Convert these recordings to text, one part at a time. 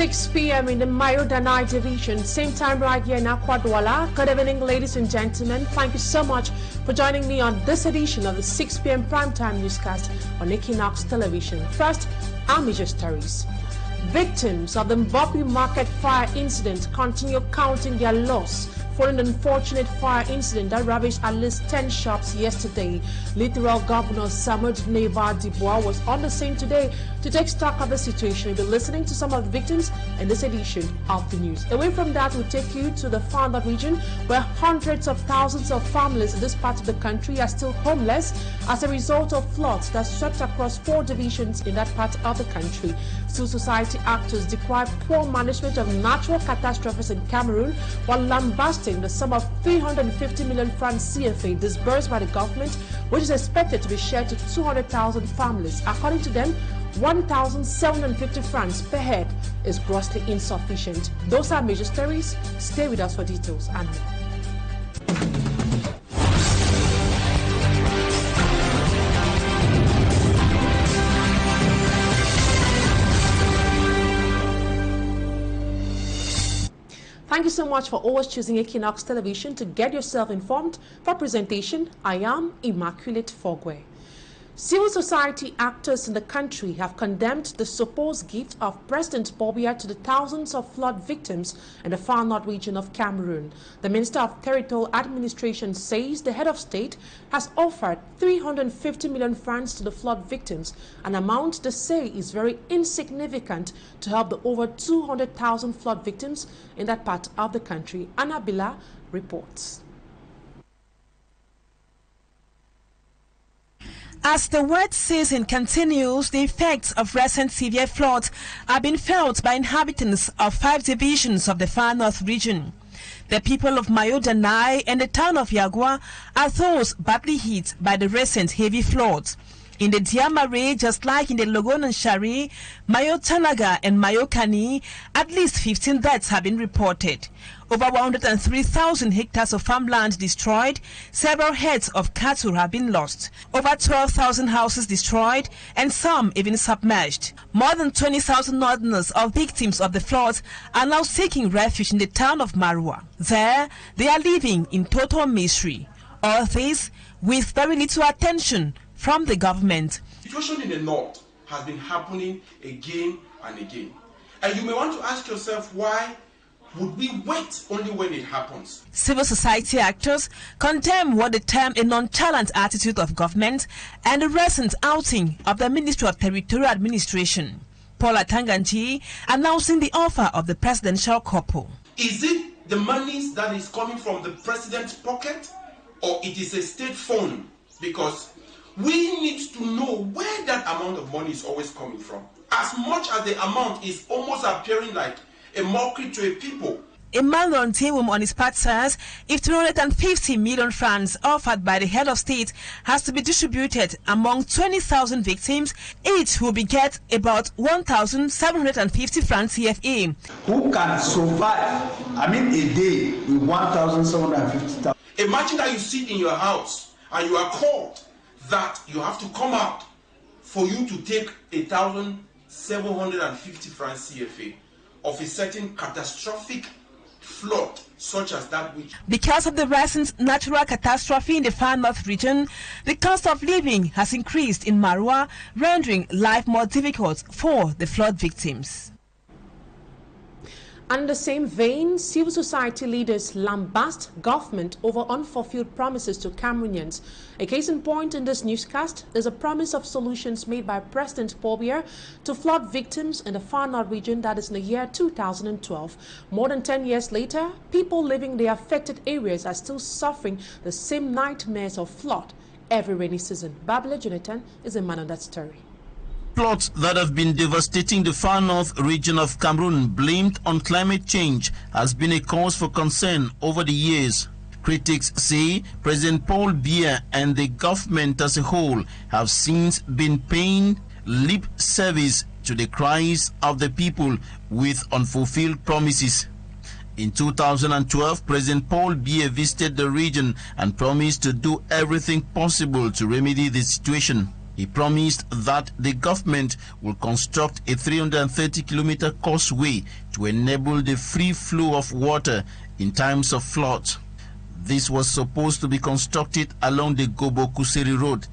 6 p.m. in the Mayo-Danai division, same time right here in Akwadwala. Good evening, ladies and gentlemen. Thank you so much for joining me on this edition of the 6 p.m. primetime newscast on Equinoxe television. First, our major stories. Victims of the Mbopi market fire incident continue counting their loss following an unfortunate fire incident that ravaged at least 10 shops yesterday. Literal Governor Samud Neva Dibois was on the scene today to take stock of the situation. We'll be listening to some of the victims in this edition of the news. Away from that, we'll take you to the Far North region, where hundreds of thousands of families in this part of the country are still homeless as a result of floods that swept across 4 divisions in that part of the country. Civil society actors decry poor management of natural catastrophes in Cameroon, while lambasting the sum of 350 million francs CFA disbursed by the government, which is expected to be shared to 200,000 families. According to them, 1,750 francs per head is grossly insufficient. Those are major stories. Stay with us for details and more. Thank you so much for always choosing Equinoxe television to get yourself informed. For presentation, I am Immaculate Fogwe. Civil society actors in the country have condemned the supposed gift of President Bobia to the thousands of flood victims in the Far North region of Cameroon. The Minister of Territorial Administration says the head of state has offered 350 million francs to the flood victims, an amount they say is very insignificant to help the over 200,000 flood victims in that part of the country. Annabella reports. As the wet season continues, the effects of recent severe floods are being felt by inhabitants of 5 divisions of the Far North region. The people of Mayo-Danai and the town of Yagua are those badly hit by the recent heavy floods. In the Diamare, just like in the Logon and Shari, Mayo-Tanaga and Mayo-Kani, at least 15 deaths have been reported. Over 103,000 hectares of farmland destroyed, several heads of cattle have been lost, over 12,000 houses destroyed, and some even submerged. More than 20,000 northerners of victims of the floods are now seeking refuge in the town of Marua. There, they are living in total misery. All this with very little attention from the government. The situation in the north has been happening again and again. And you may want to ask yourself, why would we wait only when it happens? Civil society actors condemn what they term a nonchalant attitude of government and the recent outing of the Ministry of Territorial Administration. Paula Tanganji announcing the offer of the presidential couple. Is it the monies that is coming from the president's pocket, or it is a state fund? Because we need to know where that amount of money is always coming from. As much as the amount is almost appearing like a mockery to a people. Emmanuel Ntewum on his part says if 250 million francs offered by the head of state has to be distributed among 20,000 victims, each will be get about 1,750 francs CFA. Who can survive, a day with 1,750? Imagine that you sit in your house and you are called that you have to come out for you to take 1,750 francs CFA of a certain catastrophic flood such as that which... Because of the recent natural catastrophe in the Far North region, the cost of living has increased in Marua, rendering life more difficult for the flood victims. And in the same vein, civil society leaders lambast government over unfulfilled promises to Cameroonians. A case in point in this newscast is a promise of solutions made by President Bobia to flood victims in the Far North region, that is in the year 2012. More than 10 years later, people living in the affected areas are still suffering the same nightmares of flood every rainy season. Babila Jonathan is a man on that story. Floods that have been devastating the Far North region of Cameroon, blamed on climate change, has been a cause for concern over the years. Critics say President Paul Biya and the government as a whole have since been paying lip service to the cries of the people with unfulfilled promises. In 2012, President Paul Biya visited the region and promised to do everything possible to remedy the situation. He promised that the government will construct a 330-kilometer causeway to enable the free flow of water in times of flood. This was supposed to be constructed along the Gobo-Kuseri Road,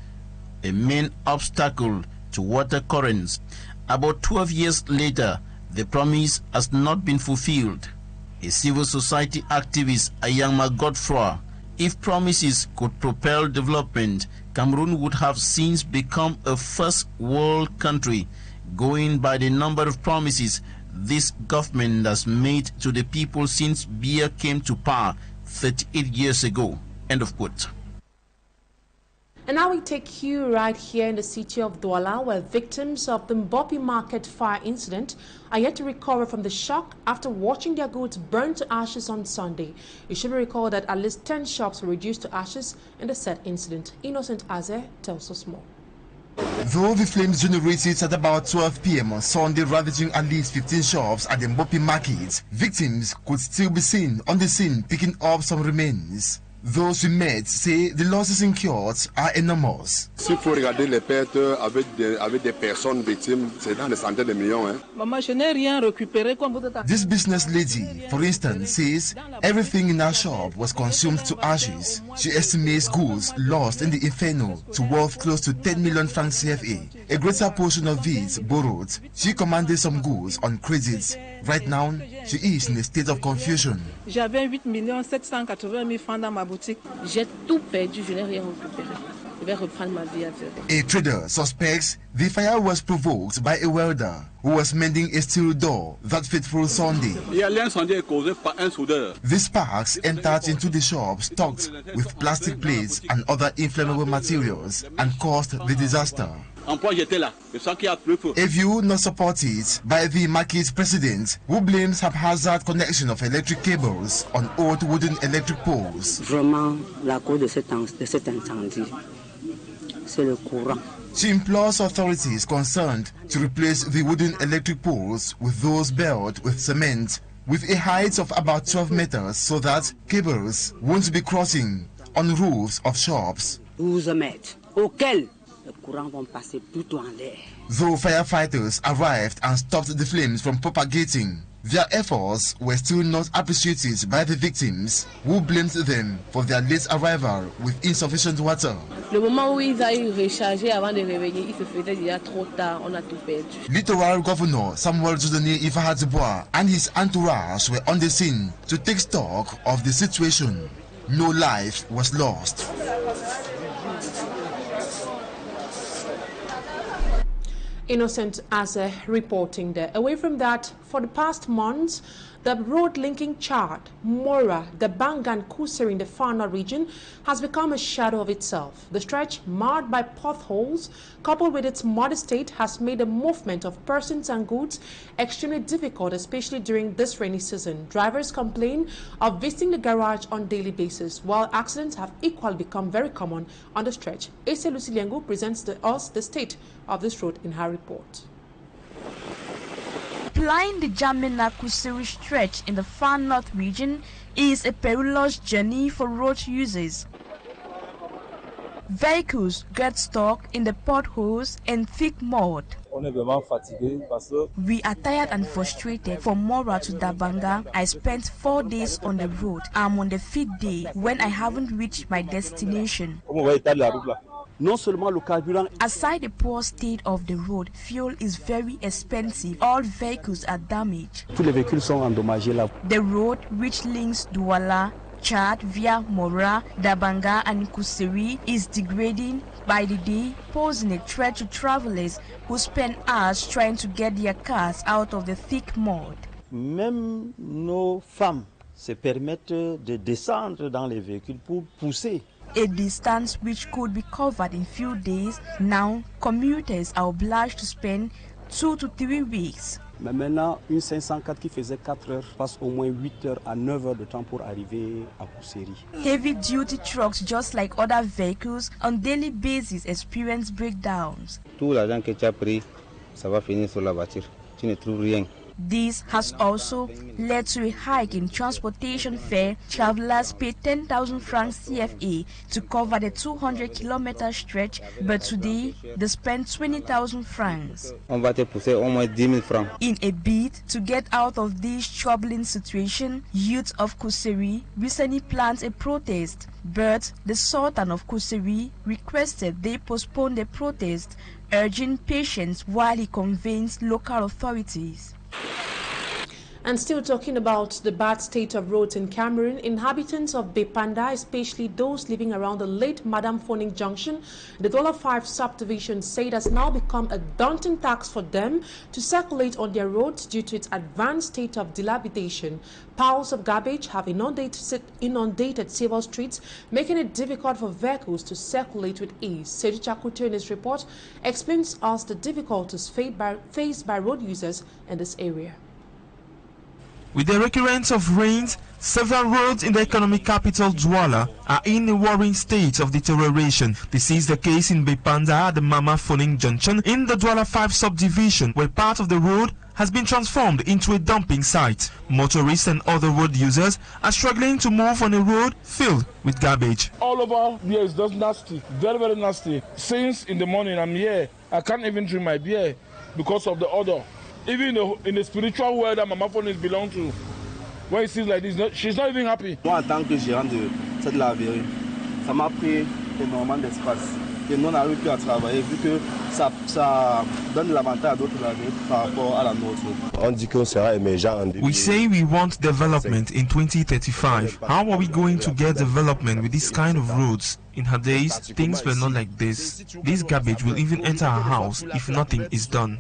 a main obstacle to water currents. About 12 years later, the promise has not been fulfilled. A civil society activist, Ayangma Godfrey, if promises could propel development, Cameroon would have since become a first world country, going by the number of promises this government has made to the people since Biya came to power 38 years ago. End of quote. And now we take you right here in the city of Douala, where victims of the Mbopi Market fire incident are yet to recover from the shock after watching their goods burn to ashes on Sunday. It should be recalled that at least 10 shops were reduced to ashes in the said incident. Innocent Aze tells us more. Though the flames generated at about 12 p.m. on Sunday, ravaging at least 15 shops at the Mbopi Market, victims could still be seen on the scene picking up some remains. Those we met say the losses incurred are enormous. S'il faut regarder les pertes avec des personnes victimes, c'est dans les centaines de millions. Maman, je n'ai rien récupéré comme vous êtes. This business lady, for instance, says everything in her shop was consumed to ashes. She estimates goods lost in the inferno to worth close to 10 million francs CFA. A greater portion of it borrowed. She commanded some goods on credit. Right now, she is in a state of confusion. J'avais 8,780 000 francs dans ma boutique. J'ai tout perdu, je n'ai rien récupéré. Je vais reprendre ma vie à zéro. A trader suspects the fire was provoked by a welder who was mending a steel door that fateful Sunday. The sparks entered into the shop stocked with plastic plates and other inflammable materials and caused the disaster. A view not supported by the market president, who blames haphazard connection of electric cables on old wooden electric poles. Vraiment, la cause de cet incendie, c'est le courant. She implores authorities concerned to replace the wooden electric poles with those built with cement with a height of about 12 meters so that cables won't be crossing on roofs of shops. 12 mètres, auquel le courant va passer plutôt en l'air. Though firefighters arrived and stopped the flames from propagating, their efforts were still not appreciated by the victims, who blamed them for their late arrival with insufficient water. Le moment où ils aillent recharger avant de réveiller, il se faisait déjà trop tard, on a tout perdu. Littoral Governor Samuel Jodani Ifahatibois and his entourage were on the scene to take stock of the situation. No life was lost. Innocent Aze reporting there. Away from that, for the past months, the road linking Chad, Mora, the Bangan Kuseri in the Far North region has become a shadow of itself. The stretch, marred by potholes, coupled with its modest state, has made the movement of persons and goods extremely difficult, especially during this rainy season. Drivers complain of visiting the garage on a daily basis, while accidents have equally become very common on the stretch. Ese Lucy Liengu presents us the state of this road in her report. Applying the Jamena Kuseri stretch in the Far North region is a perilous journey for road users. Vehicles get stuck in the potholes and thick mud. We are tired and frustrated. From Mora to Dabanga, I spent 4 days on the road. I'm on the 5th day when I haven't reached my destination. Aside the poor state of the road, fuel is very expensive. All vehicles are damaged. The road, which links Douala, Chad via Mora, Dabanga and Kuseri, is degrading by the day, posing a threat to travelers who spend hours trying to get their cars out of the thick mud. Même nos femmes se permettent de descendre dans les véhicules pour pousser. A distance which could be covered in few days, now commuters are obliged to spend 2 to 3 weeks. Mais maintenant, une 504 qui faisait 4 heures passe au moins 8 heures à 9 heures de temps pour arriver à Kuseri. Heavy duty trucks, just like other vehicles, on daily basis experience breakdowns. Tout l'argent que tu as pris, ça va finir sur la voiture. Tu ne trouves rien. This has also led to a hike in transportation fare. Travelers pay 10,000 francs CFA to cover the 200-kilometer stretch, but today they spend 20,000 francs. In a bid to get out of this troubling situation, youth of Kuseri recently planned a protest, but the Sultan of Kuseri requested they postpone the protest, urging patience while he convinced local authorities. And still talking about the bad state of roads in Cameroon, inhabitants of Bepanda, especially those living around the late Madam Phoning Junction, the $5 subdivision, say it has now become a daunting task for them to circulate on their roads due to its advanced state of dilapidation. Piles of garbage have inundated several streets, making it difficult for vehicles to circulate with ease. Sedi Chakuto in his report explains us the difficulties faced by road users in this area. With the recurrence of rains, several roads in the economic capital Douala are in a worrying state of deterioration. This is the case in Bepanda at the Mama Phoning Junction in the Douala 5 subdivision, where part of the road has been transformed into a dumping site. Motorists and other road users are struggling to move on a road filled with garbage. All over here is just nasty, very, very nasty. Since in the morning I'm here, I can't even drink my beer because of the odor. Even in the spiritual world that Mama Phoning belong to, when it seems like this, she's not even happy. Moi, en tant que gérant de cette laverie, ça m'a pris énormément d'espace. Et nous n'arrivons plus à travailler vu que ça donne l'avantage à d'autres laveries par rapport à la nôtre. On dit qu'on sera émergent en 2035. We say we want development in 2035. How are we going to get development with this kind of roads? In her days, things were not like this. This garbage will even enter our house if nothing is done.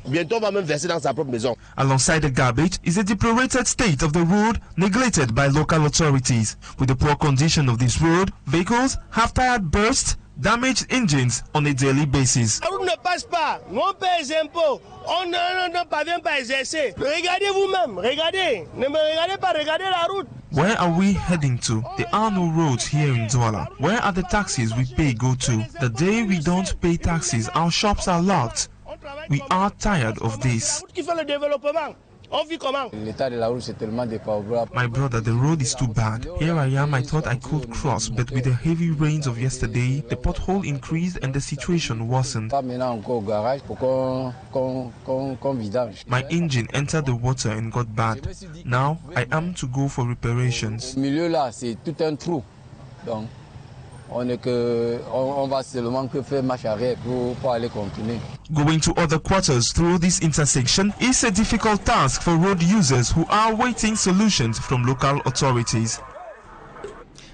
Alongside the garbage is a deplorated state of the road neglected by local authorities. With the poor condition of this road, vehicles have tire bursts, damaged engines on a daily basis. La route ne passe pas, on paie les impôts, on ne parvient pas à exercer. Regardez vous-même, regardez, ne me regardez pas, regardez la route. Where are we heading to? There are no roads here in Douala. Where are the taxis we pay go to? The day we don't pay taxes, our shops are locked. We are tired of this. My brother, the road is too bad. Here I am, I thought I could cross, but with the heavy rains of yesterday, the pothole increased and the situation worsened. My engine entered the water and got bad. Now I am to go for reparations. Going to other quarters through this intersection is a difficult task for road users who are awaiting solutions from local authorities.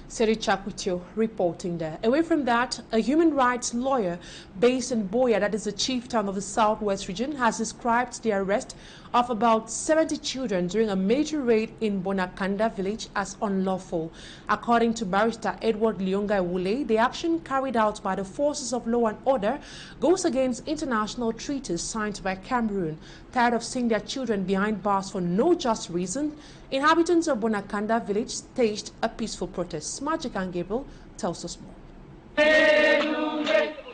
Seri Chakuto reporting there. Away from that, a human rights lawyer based in Boya, that is the chief town of the southwest region, has described the arrest of about 70 children during a major raid in Bonaka village as unlawful. According to barrister Edward Lionga Wule, the action carried out by the forces of law and order goes against international treaties signed by Cameroon. Tired of seeing their children behind bars for no just reason, inhabitants of Bonaka village staged a peaceful protest. Magic and Gabriel tells us more.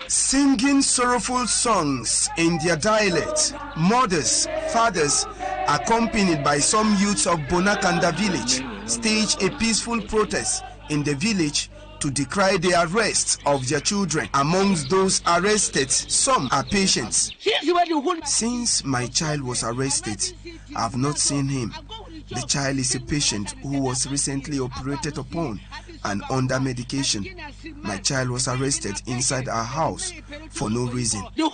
Singing sorrowful songs in their dialect, mothers, fathers, accompanied by some youths of Bonaka village, staged a peaceful protest in the village to decry the arrest of their children. Amongst those arrested, some are patients. Since my child was arrested, I have not seen him. The child is a patient who was recently operated upon and under medication. My child was arrested inside our house for no reason. Many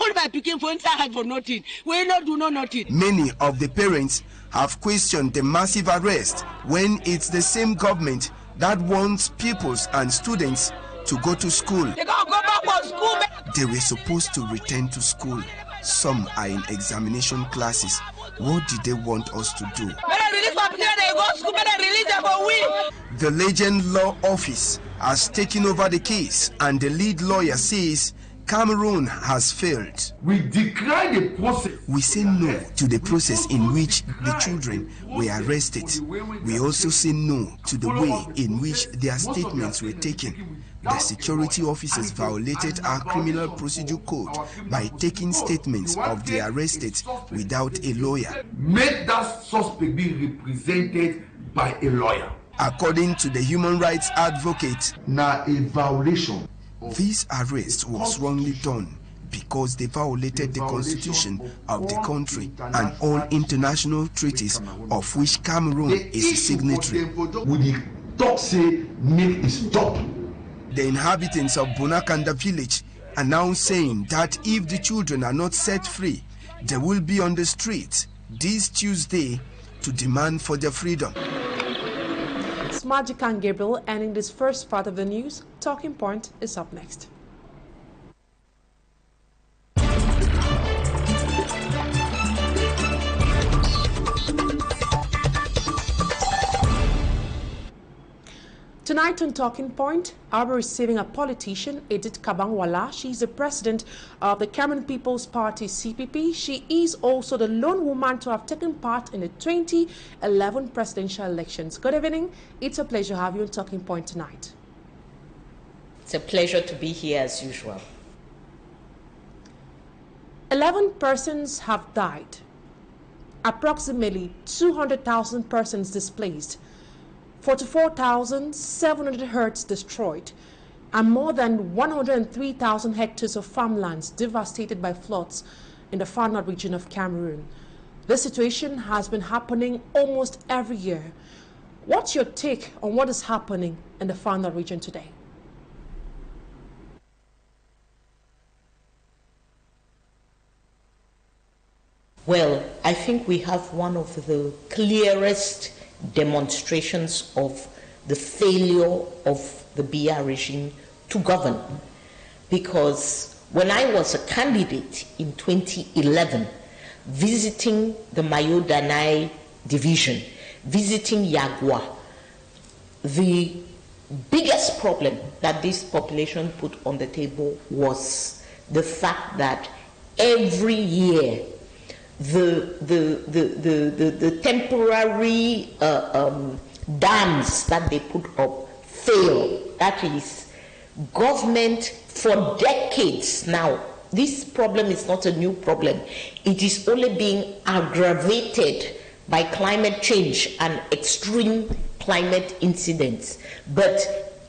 of the parents have questioned the massive arrest when it's the same government that wants pupils and students to go to school. They were supposed to return to school. Some are in examination classes. What did they want us to do? The Legend Law Office has taken over the case, and the lead lawyer says Cameroon has failed. We decry the process. We say no to the process in which the children were arrested. We also say no to the way in which their statements were taken. The security officers violated our criminal procedure code by taking statements of the arrested without a lawyer. Make that suspect be represented by a lawyer. According to the human rights advocate, now a violation. This arrest was wrongly done because they violated the constitution of the country and all international treaties of which Cameroon is a signatory. The inhabitants of Bonaka village are now saying that if the children are not set free, they will be on the street this Tuesday to demand for their freedom. It's Magic and Gabriel ending this first part of the news. Talking Point is up next. Tonight on Talking Point, I'll be receiving a politician, Edith Kabangwala. She's the president of the Cameroon People's Party, CPP. She is also the lone woman to have taken part in the 2011 presidential elections. Good evening. It's a pleasure to have you on Talking Point tonight. It's a pleasure to be here as usual. 11 persons have died. Approximately 200,000 persons displaced. 44,700 herds destroyed, and more than 103,000 hectares of farmlands devastated by floods in the far north region of Cameroon. This situation has been happening almost every year. What's your take on what is happening in the far north region today? Well, I think we have one of the clearest demonstrations of the failure of the BR regime to govern. Because when I was a candidate in 2011, visiting the Mayo-Danai division, visiting Yagua, the biggest problem that this population put on the table was the fact that every year the temporary dams that they put up fail. That is, government for decades now, this problem is not a new problem. It is only being aggravated by climate change and extreme climate incidents. But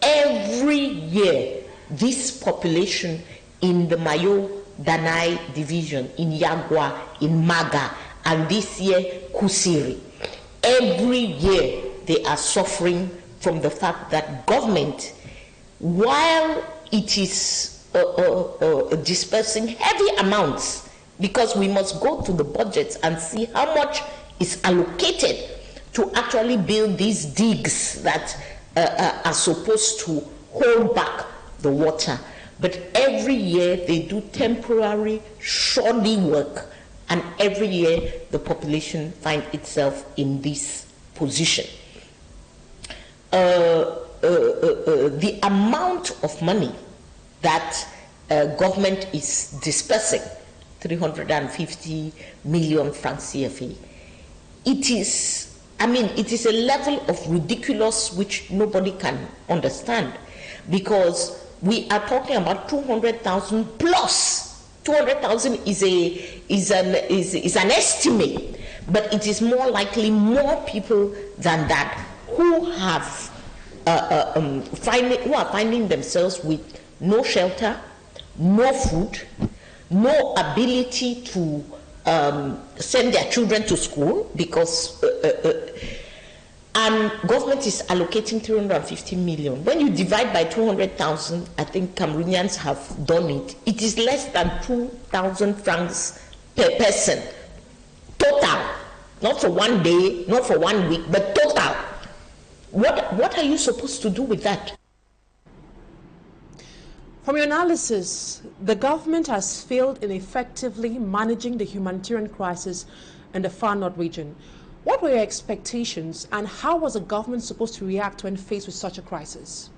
every year, this population in the Mayo-Danai division, in Yagua, in Maga, and this year, Kusiri, every year they are suffering from the fact that government, while it is dispersing heavy amounts, because we must go to the budgets and see how much is allocated to actually build these digs that are supposed to hold back the water. But every year they do temporary, shoddy work, and every year the population finds itself in this position. The amount of money that government is dispersing, 350 million francs CFA, it is a level of ridiculous which nobody can understand, because we are talking about 200,000 plus. 200,000 is an estimate, but it is more likely more people than that who have who are finding themselves with no shelter, no food, no ability to send their children to school, because and government is allocating 350 million. When you divide by 200,000, I think Cameroonians have done it. It is less than 2,000 francs per person, total. Not for one day, not for 1 week, but total. What are you supposed to do with that? From your analysis, the government has failed in effectively managing the humanitarian crisis in the far north region. What were your expectations, and how was the government supposed to react when faced with such a crisis?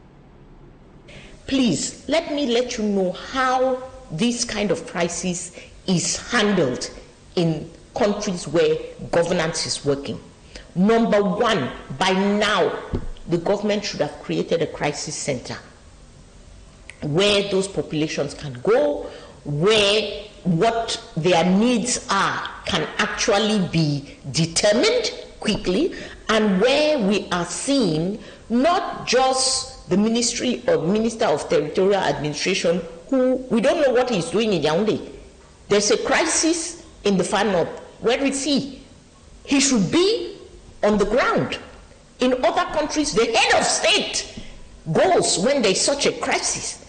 Please, let me let you know how this kind of crisis is handled in countries where governance is working. Number one, by now, the government should have created a crisis center. where those populations can go, where what their needs are can actually be determined quickly, and where we are seeing not just the Minister of Territorial Administration, who we don't know what he's doing in Yaoundé. There's a crisis in the Far North. Where is he? He should be on the ground. In other countries, the head of state goes when there's such a crisis.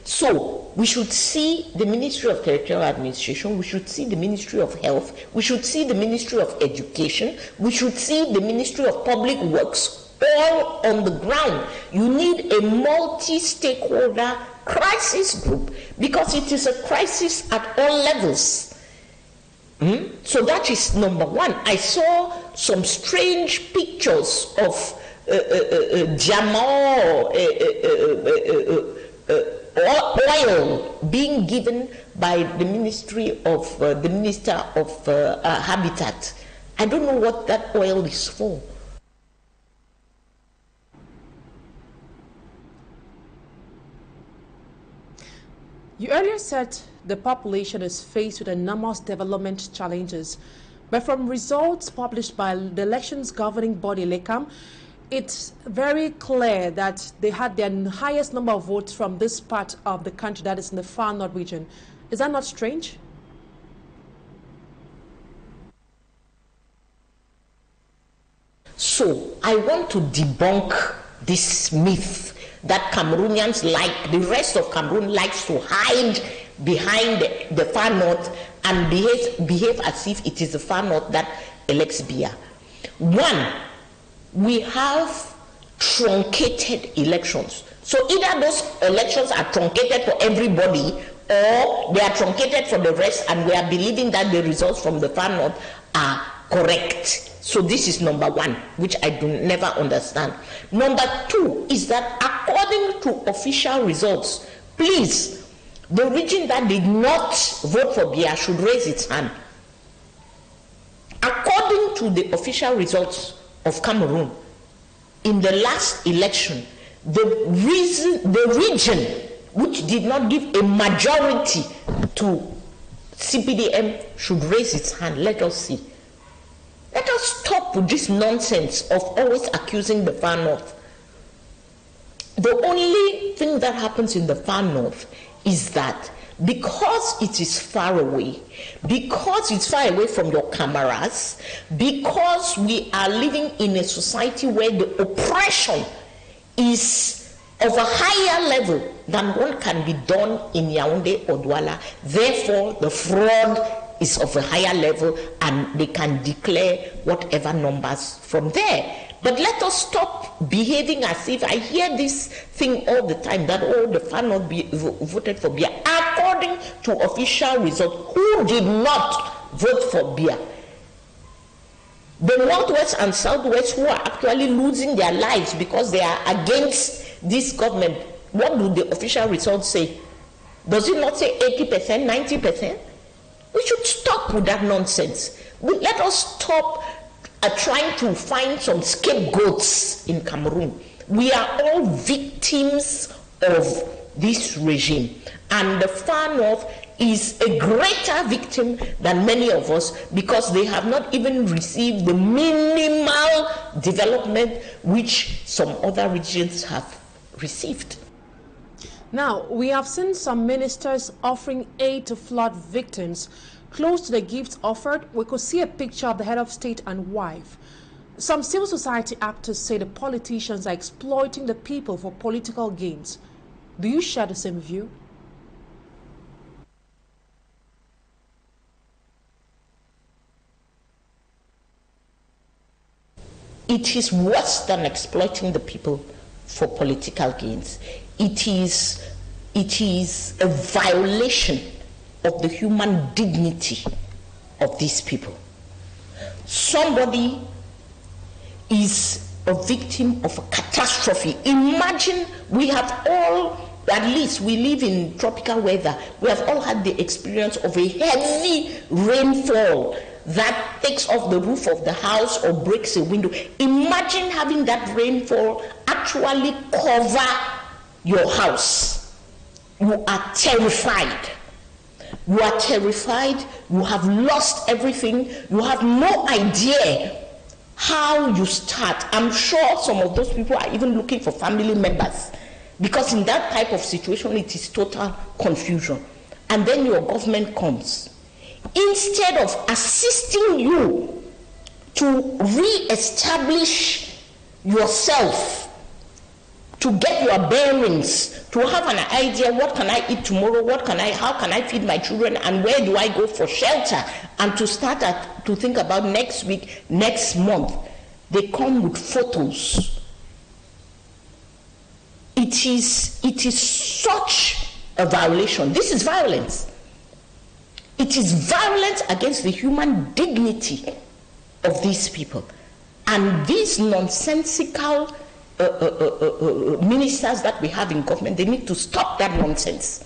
So we should see the Ministry of Territorial Administration, we should see the Ministry of Health, we should see the Ministry of Education, we should see the Ministry of Public Works, all on the ground. You need a multi-stakeholder crisis group because it is a crisis at all levels. So that is number one. I saw some strange pictures of oil being given by the Ministry of the Minister of Habitat. I don't know what that oil is for. You earlier said the population is faced with enormous development challenges, but from results published by the elections governing body LECAM, it's very clear that they had their highest number of votes from this part of the country, that is in the Far North region. Is that not strange? So I want to debunk this myth that Cameroonians, like the rest of Cameroon, likes to hide behind the Far North and behave as if it is the Far North that elects Biya. One, we have truncated elections. So either those elections are truncated for everybody or they are truncated for the rest, and we are believing that the results from the Far North are correct. So this is number one, which I do never understand. Number two is that according to official results, please, the region that did not vote for Biya should raise its hand. According to the official results of Cameroon, in the last election, the region which did not give a majority to CPDM should raise its hand. Let us see. Let us stop with this nonsense of always accusing the Far North. The only thing that happens in the Far North is that because it is far away, because it's far away from your cameras, because we are living in a society where the oppression is of a higher level than what can be done in Yaoundé or Douala, therefore the fraud is of a higher level and they can declare whatever numbers from there. But let us stop behaving as if, I hear this thing all the time, that the Far North voted for Biya. According to official results, who did not vote for Biya? The Northwest and Southwest, who are actually losing their lives because they are against this government, what do the official results say? Does it not say 80%, 90%? We should stop with that nonsense. Let us stop trying to find some scapegoats in Cameroon. We are all victims of this regime, and the Far North is a greater victim than many of us because they have not even received the minimal development which some other regions have received. Now, we have seen some ministers offering aid to flood victims. Close to the gifts offered, we could see a picture of the head of state and wife. Some civil society actors say the politicians are exploiting the people for political gains. Do you share the same view? It is worse than exploiting the people for political gains. It is a violation of the human dignity of these people. Somebody is a victim of a catastrophe. Imagine we have all, at least we live in tropical weather, we have all had the experience of a heavy rainfall that takes off the roof of the house or breaks a window. Imagine having that rainfall actually cover your house. you are terrified. You are terrified, you have lost everything, you have no idea how you start. I'm sure some of those people are even looking for family members, because in that type of situation it is total confusion. And then your government comes. Instead of assisting you to re-establish yourself, to get your bearings, to have an idea, what can I eat tomorrow, how can I feed my children, and where do I go for shelter, and to start to think about next week, next month, they come with photos. It is such a violation. This is violence. It is violence against the human dignity of these people. And these nonsensical ministers that we have in government, they need to stop that nonsense.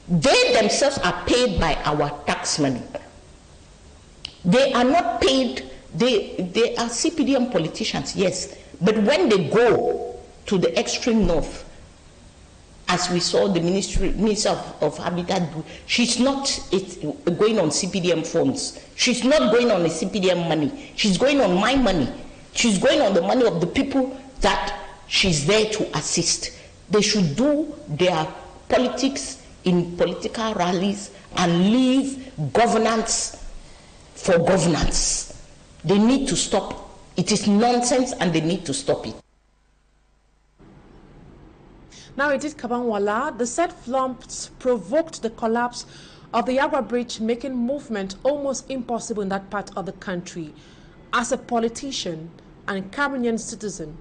They themselves are paid by our tax money. They are not paid, they are CPDM politicians, yes, but when they go to the extreme north, as we saw the Minister of Habitat, she's not going on CPDM funds. She's not going on the CPDM money. She's going on my money. She's going on the money of the people that she's there to assist. They should do their politics in political rallies and leave governance for governance. They need to stop. It is nonsense and they need to stop it. Now it is Kabangwala. The said floods provoked the collapse of the Yagwa Bridge, making movement almost impossible in that part of the country. As a politician and Cameroonian citizen,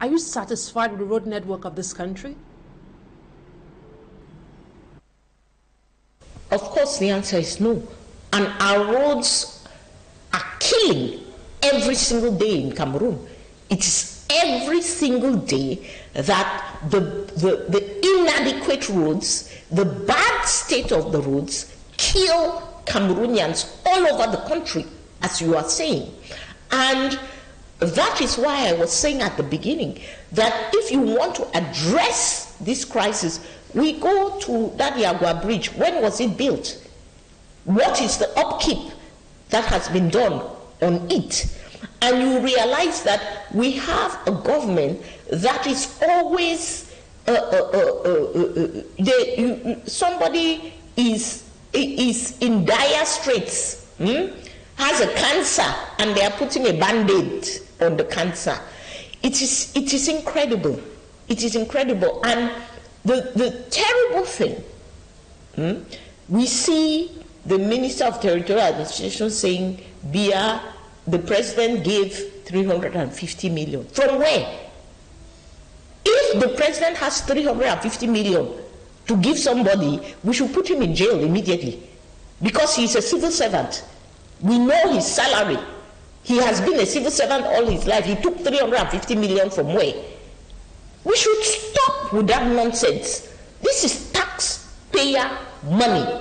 are you satisfied with the road network of this country? Of course, the answer is no. And our roads are killing every single day in Cameroon. It is every single day that the inadequate roads, the bad state of the roads, kill Cameroonians all over the country, as you are saying. And that is why I was saying at the beginning that if you want to address this crisis, we go to that Yagwa Bridge. When was it built? What is the upkeep that has been done on it? And you realize that we have a government that is always somebody is in dire straits, has a cancer, and they are putting a band-aid on the cancer. It is incredible. It is incredible. And the terrible thing, we see the Minister of Territorial Administration saying, Bia, the president gave 350 million. From where? If the president has 350 million to give somebody, we should put him in jail immediately, because he is a civil servant. We know his salary. He has been a civil servant all his life. He took 350 million from where? We should stop with that nonsense. This is taxpayer money.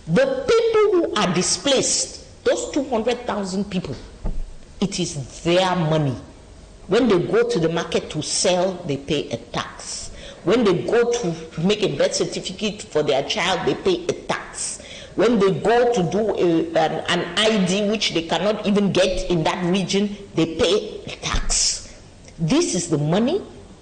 The people who are displaced, those 200,000 people, it is their money. When they go to the market to sell, they pay a tax. When they go to make a birth certificate for their child, they pay a tax. When they go to do an ID which they cannot even get in that region, they pay a tax. This is the money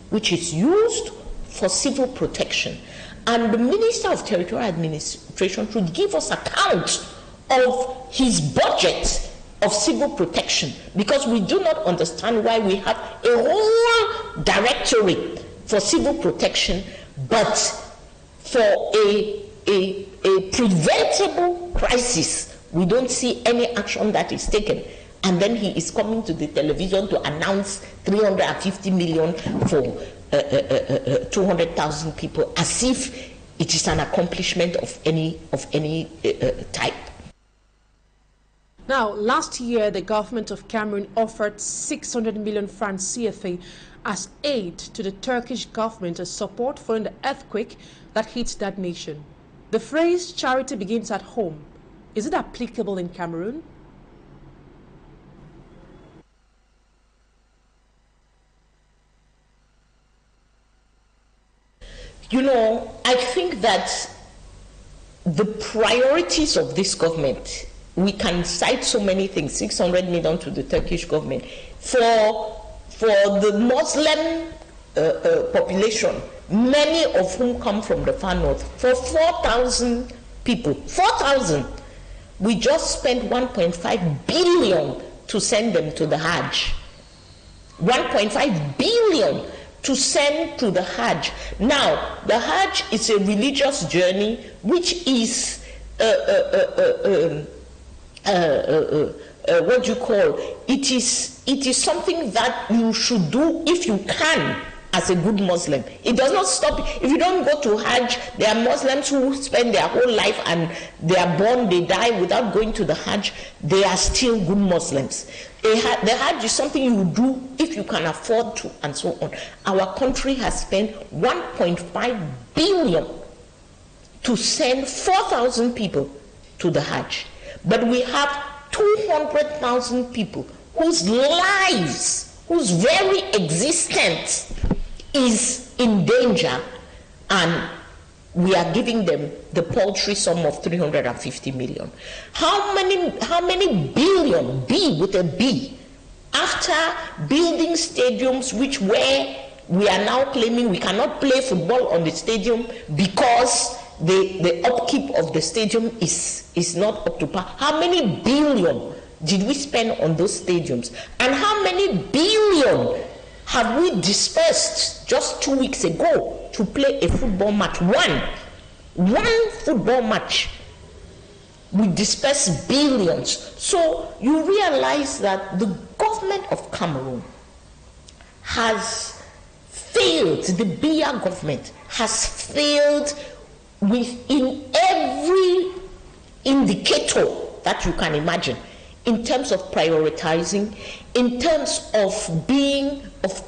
which is used for civil protection. And the Minister of Territorial Administration should give us account of his budget of civil protection, because we do not understand why we have a whole directorate for civil protection, but for a preventable crisis, we don't see any action that is taken. And then he is coming to the television to announce 350 million for 200,000 people, as if it is an accomplishment of any type. Now, last year, the government of Cameroon offered 600 million francs CFA as aid to the Turkish government as support following the earthquake that hit that nation. The phrase charity begins at home. Is it applicable in Cameroon? You know, I think that the priorities of this government, we can cite so many things, 600 million to the Turkish government. For the Muslim population, many of whom come from the far north, for 4,000 people, 4,000, we just spent 1.5 billion to send them to the Hajj. 1.5 billion to send to the Hajj. Now, the Hajj is a religious journey which is what do you call it? It is something that you should do if you can as a good Muslim. It does not stop. If you don't go to Hajj, there are Muslims who spend their whole life and they are born, they die without going to the Hajj. They are still good Muslims. The Hajj is something you do if you can afford to, and so on. Our country has spent 1.5 billion to send 4,000 people to the Hajj. But we have 200,000 people whose lives, whose very existence is in danger, and we are giving them the paltry sum of 350 million. How many billion, B with a B, after building stadiums where we are now claiming we cannot play football on the stadium because the upkeep of the stadium is not up to par? How many billion did we spend on those stadiums? And how many billion have we dispersed just 2 weeks ago to play a football match? One football match. We disperse billions. So you realize that the government of Cameroon has failed, the Biya government has failed in every indicator that you can imagine, in terms of prioritizing, in terms of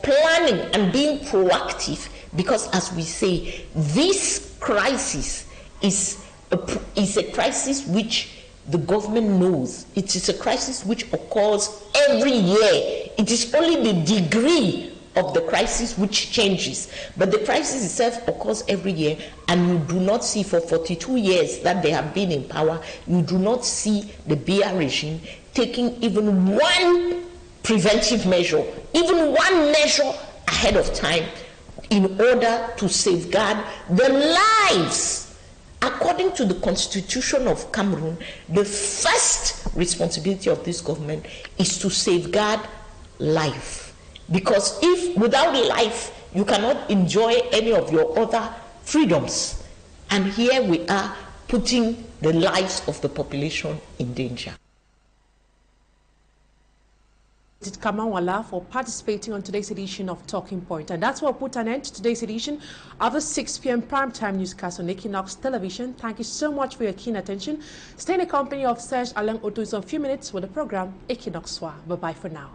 planning and being proactive, because as we say, this crisis is a crisis which the government knows. It is a crisis which occurs every year. It is only the degree of the crisis which changes, but the crisis itself occurs every year, and you do not see, for 42 years that they have been in power, you do not see the Biya regime taking even one preventive measure, even one measure ahead of time in order to safeguard the lives. According to the Constitution of Cameroon, the first responsibility of this government is to safeguard life. Because if without life, you cannot enjoy any of your other freedoms. And here we are putting the lives of the population in danger. Kamawala for participating on today's edition of Talking Point. And that's what put an end to today's edition of the 6 p.m. primetime newscast on Equinoxe Television. Thank you so much for your keen attention. Stay in the company of Serge Alain Oto in a few minutes with the program Equinoxe. Bye-bye for now.